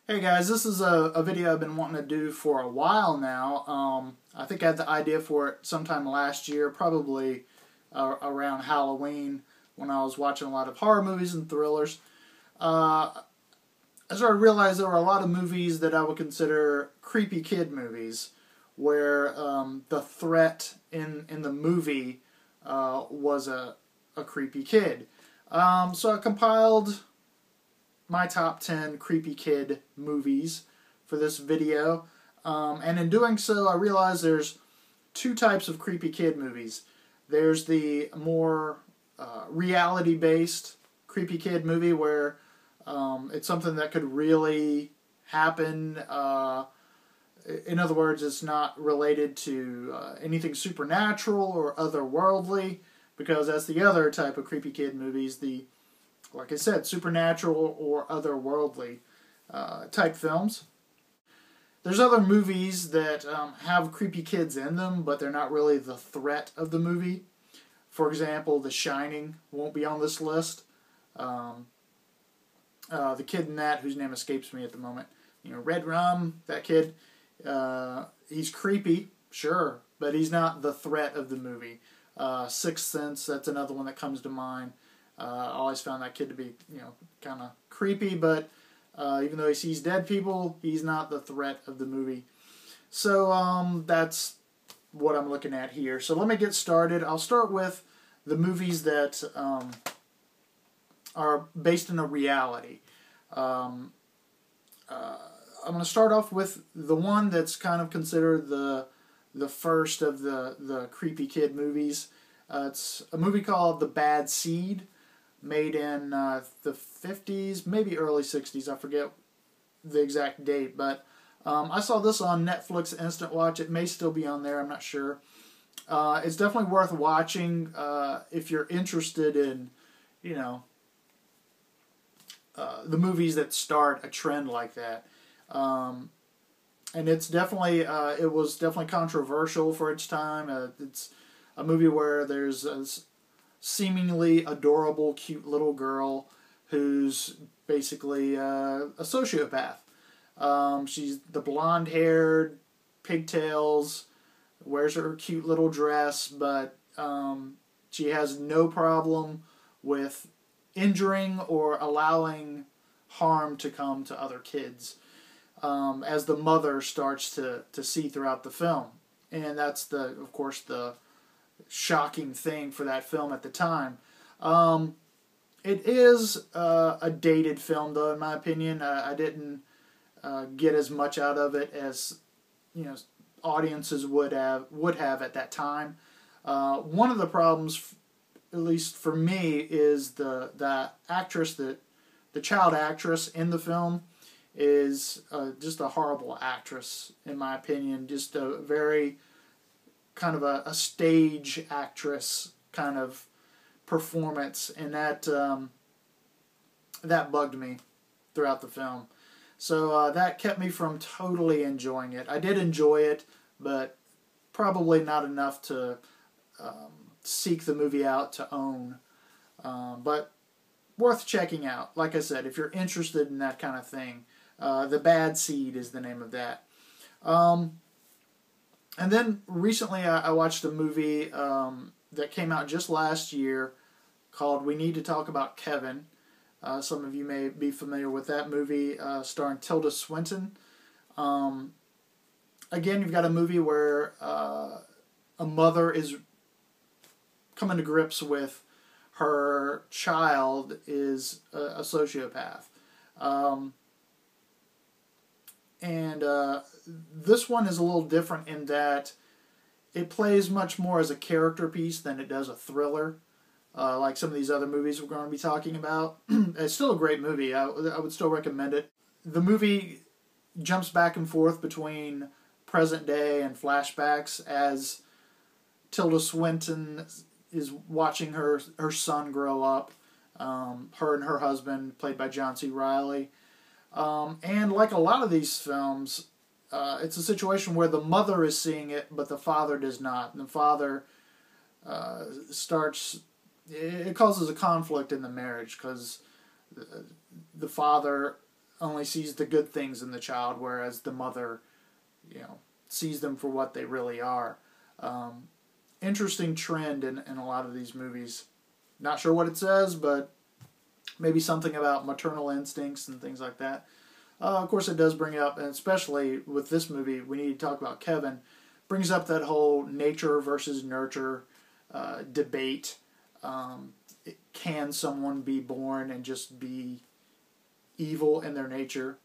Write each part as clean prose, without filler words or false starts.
Hey guys, this is a video I've been wanting to do for a while now. I think I had the idea for it sometime last year, probably around Halloween, when I was watching a lot of horror movies and thrillers. I started to realize there were a lot of movies that I would consider creepy kid movies, where the threat in the movie was a creepy kid. So I compiled my top 10 creepy kid movies for this video. And in doing so, I realized there's two types of creepy kid movies. There's the more reality-based creepy kid movie where it's something that could really happen. In other words, it's not related to anything supernatural or otherworldly, because that's the other type of creepy kid movies, like I said, supernatural or otherworldly type films. There's other movies that have creepy kids in them, but they're not really the threat of the movie. For example, The Shining won't be on this list. The kid in that, whose name escapes me at the moment, Red Rum, that kid, he's creepy, sure, but he's not the threat of the movie. Sixth Sense, that's another one that comes to mind. I always found that kid to be, kind of creepy, but even though he sees dead people, he's not the threat of the movie. So that's what I'm looking at here. So let me get started. I'll start with the movies that are based in a reality. I'm going to start off with the one that's kind of considered the first of the creepy kid movies. It's a movie called The Bad Seed, made in the 50s, maybe early 60s. I forget the exact date, but I saw this on Netflix Instant Watch. It may still be on there, I'm not sure. It's definitely worth watching if you're interested in, the movies that start a trend like that. And it's definitely, it was definitely controversial for its time. It's a movie where there's a seemingly adorable, cute little girl who's basically a sociopath. She's the blonde-haired, pigtails, wears her cute little dress, but she has no problem with injuring or allowing harm to come to other kids, as the mother starts to see throughout the film. And that's, of course, the shocking thing for that film at the time. It is a dated film, though, in my opinion. I didn't get as much out of it as audiences would have at that time. One of the problems, at least for me, is the actress, the child actress in the film is just a horrible actress, in my opinion. Just a very kind of a stage actress kind of performance, and that bugged me throughout the film. So that kept me from totally enjoying it. I did enjoy it, but probably not enough to seek the movie out to own. But worth checking out. Like I said, if you're interested in that kind of thing. The Bad Seed is the name of that. And then recently I watched a movie that came out just last year called We Need to Talk About Kevin. Some of you may be familiar with that movie, starring Tilda Swinton. Again, you've got a movie where a mother is coming to grips with her child is a sociopath. And this one is a little different in that it plays much more as a character piece than it does a thriller, like some of these other movies we're going to be talking about. It's still a great movie. I would still recommend it. The movie jumps back and forth between present day and flashbacks as Tilda Swinton is watching her son grow up, her and her husband, played by John C. Reilly. And like a lot of these films, it's a situation where the mother is seeing it, but the father does not. And the father it causes a conflict in the marriage, because the father only sees the good things in the child, whereas the mother, sees them for what they really are. Interesting trend in a lot of these movies. Not sure what it says, but maybe something about maternal instincts and things like that. Of course, it does bring up, and especially with this movie, we need to talk about Kevin, brings up that whole nature versus nurture debate. Can someone be born and just be evil in their nature?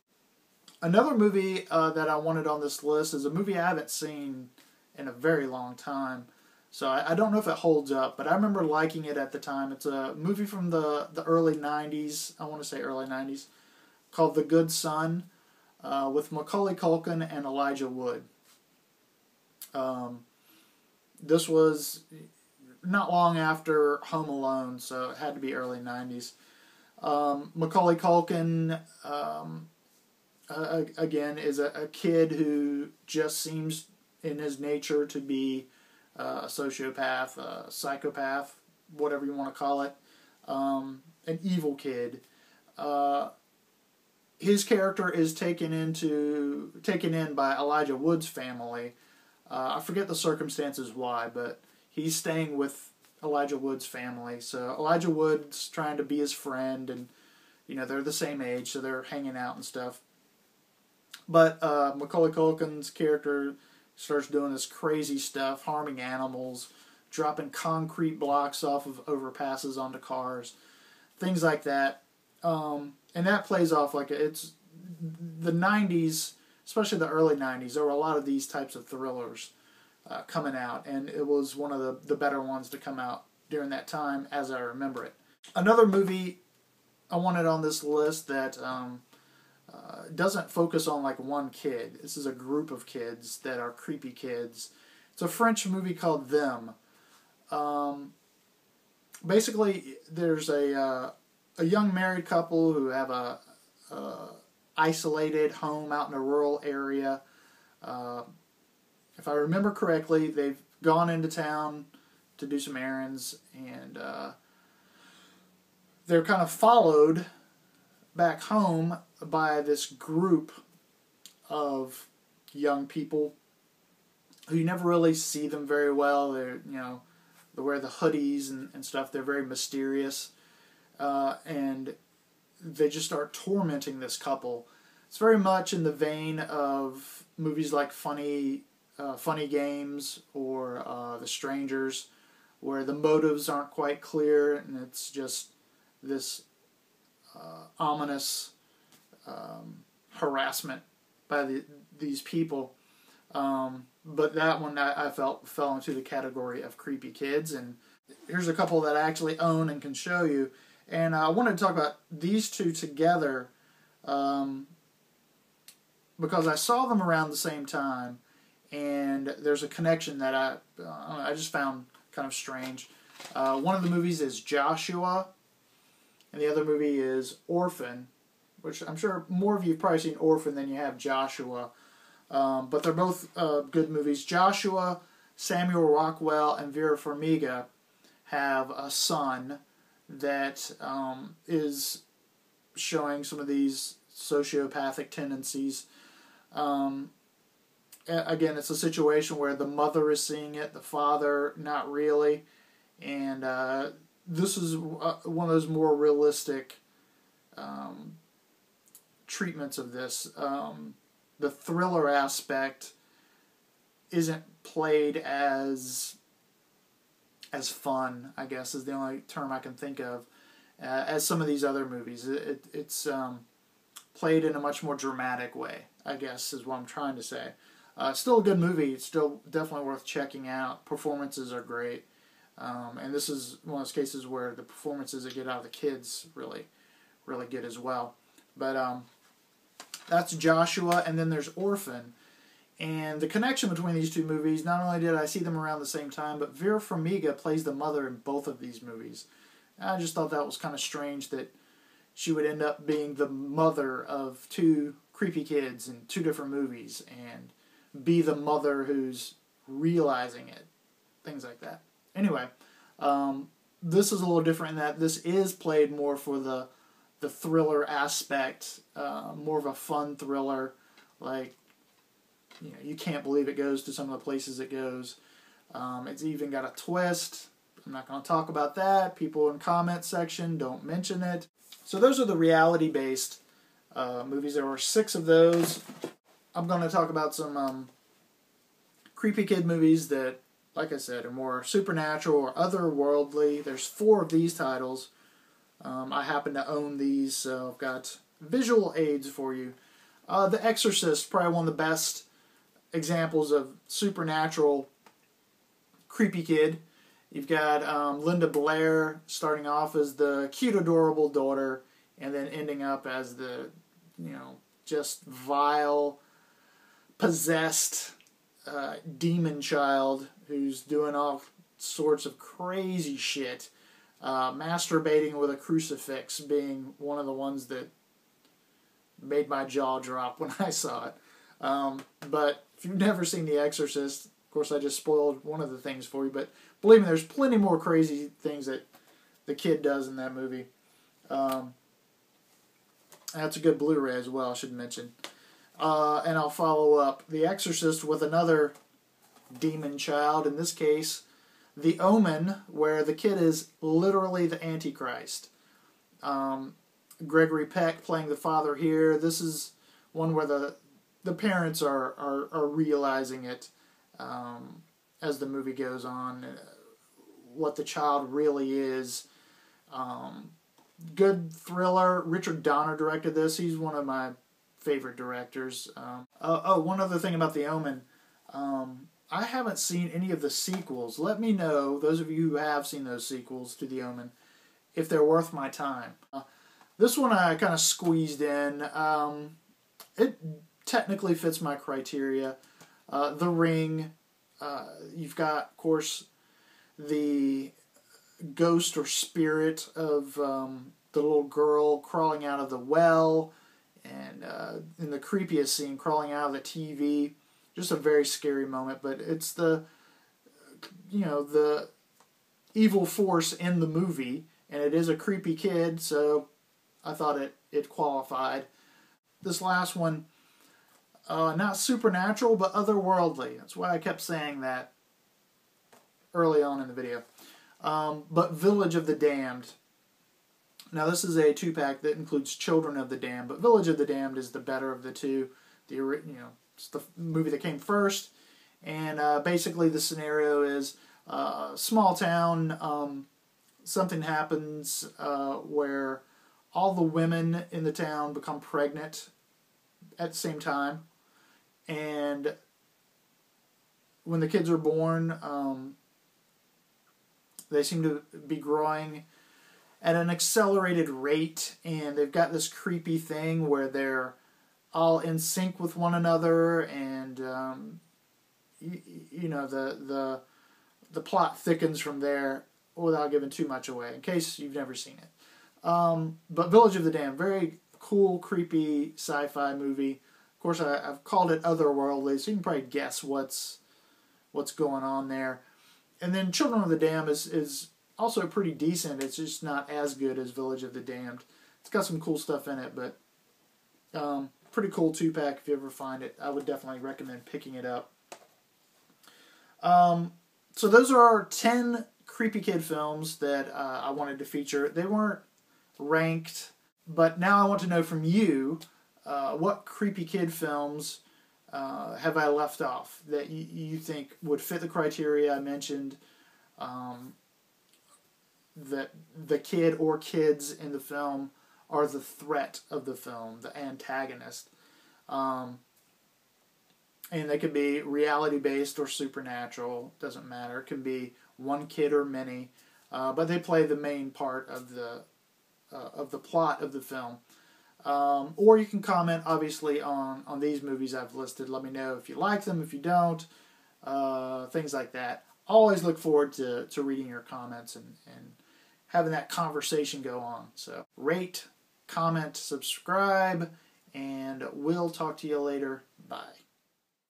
Another movie that I wanted on this list is a movie I haven't seen in a very long time. So I don't know if it holds up, but I remember liking it at the time. It's a movie from the early 90s, I want to say early 90s, called The Good Son, with Macaulay Culkin and Elijah Wood. This was not long after Home Alone, so it had to be early 90s. Macaulay Culkin, again, is a kid who just seems in his nature to be a sociopath, a psychopath, whatever you want to call it, an evil kid. His character is taken in by Elijah Wood's family. I forget the circumstances why, but he's staying with Elijah Wood's family. So Elijah Wood's trying to be his friend, and they're the same age, so they're hanging out and stuff. But Macaulay Culkin's character starts doing this crazy stuff, harming animals, dropping concrete blocks off of overpasses onto cars, things like that. And that plays off like it's the 90s, especially the early 90s. There were a lot of these types of thrillers coming out, and it was one of the better ones to come out during that time, as I remember it. Another movie I wanted on this list that doesn't focus on like one kid. This is a group of kids that are creepy kids. It's a French movie called Them. Basically, there's a young married couple who have a isolated home out in a rural area. If I remember correctly, they've gone into town to do some errands, and they're kind of followed back home by this group of young people who you never really see them very well. They wear the hoodies and stuff. They're very mysterious, and they just start tormenting this couple. It's very much in the vein of movies like Funny Games or The Strangers, where the motives aren't quite clear, and it's just this ominous harassment by these people. But that one I felt fell into the category of creepy kids. And here's a couple that I actually own and can show you. And I wanted to talk about these two together because I saw them around the same time, and there's a connection that I just found kind of strange. One of the movies is Joshua, and the other movie is Orphan, which I'm sure more of you have probably seen Orphan than you have Joshua. But they're both good movies. Joshua, Samuel Rockwell, and Vera Farmiga have a son that is showing some of these sociopathic tendencies. Again, it's a situation where the mother is seeing it, the father not really. And this is one of those more realistic treatments of this. The thriller aspect isn't played as fun, I guess, is the only term I can think of, as some of these other movies. It's played in a much more dramatic way, I guess, is what I'm trying to say. Still a good movie. It's still definitely worth checking out. Performances are great. And this is one of those cases where the performances that get out of the kids really, really good as well. But that's Joshua, and then there's Orphan. And the connection between these two movies, not only did I see them around the same time, but Vera Farmiga plays the mother in both of these movies. And I just thought that was kind of strange that she would end up being the mother of two creepy kids in two different movies and be the mother who's realizing it. Things like that. Anyway, this is a little different in that this is played more for the the thriller aspect, more of a fun thriller, like, you can't believe it goes to some of the places it goes. It's even got a twist. I'm not going to talk about that. People in the comment section don't mention it. So those are the reality-based movies. There were 6 of those. I'm going to talk about some creepy kid movies that, like I said, are more supernatural or otherworldly. There's 4 of these titles. I happen to own these, so I've got visual aids for you. The Exorcist, probably one of the best examples of supernatural creepy kid. You've got Linda Blair starting off as the cute, adorable daughter, and then ending up as the, just vile, possessed demon child who's doing all sorts of crazy shit. Masturbating with a crucifix being one of the ones that made my jaw drop when I saw it. But if you've never seen The Exorcist, of course I just spoiled one of the things for you, but believe me, there's plenty more crazy things that the kid does in that movie. That's a good Blu-ray as well, I should mention. And I'll follow up The Exorcist with another demon child, in this case, The Omen, where the kid is literally the Antichrist. Gregory Peck playing the father here. This is one where the parents are realizing it as the movie goes on, what the child really is. Good thriller. Richard Donner directed this. He's one of my favorite directors. One other thing about The Omen. I haven't seen any of the sequels. Let me know, those of you who have seen those sequels to The Omen, if they're worth my time. This one I kind of squeezed in. It technically fits my criteria. The Ring. You've got, of course, the ghost or spirit of the little girl crawling out of the well, and in the creepiest scene, crawling out of the TV. Just a very scary moment, but it's the evil force in the movie, and it is a creepy kid, so I thought it qualified. This last one, not supernatural, but otherworldly. That's why I kept saying that early on in the video. But Village of the Damned. Now this is a 2-pack that includes Children of the Damned, but Village of the Damned is the better of the two. It's the movie that came first, and basically the scenario is small town. Something happens where all the women in the town become pregnant at the same time, and when the kids are born, they seem to be growing at an accelerated rate, and they've got this creepy thing where they're all in sync with one another, and the plot thickens from there without giving too much away, in case you've never seen it. But Village of the Damned, very cool, creepy sci-fi movie. Of course, I've called it otherworldly, so you can probably guess what's going on there. And then Children of the Damned is also pretty decent. It's just not as good as Village of the Damned. It's got some cool stuff in it, but pretty cool 2-pack if you ever find it. I would definitely recommend picking it up. So those are our 10 creepy kid films that I wanted to feature. They weren't ranked, but now I want to know from you, what creepy kid films have I left off that you think would fit the criteria I mentioned, that the kid or kids in the film are the threat of the film, the antagonist. And they could be reality-based or supernatural, doesn't matter. It can be one kid or many, but they play the main part of the plot of the film. Or you can comment, obviously, on these movies I've listed. Let me know if you like them, if you don't, things like that. Always look forward to reading your comments and having that conversation go on. So rate, comment, subscribe, and we'll talk to you later. Bye.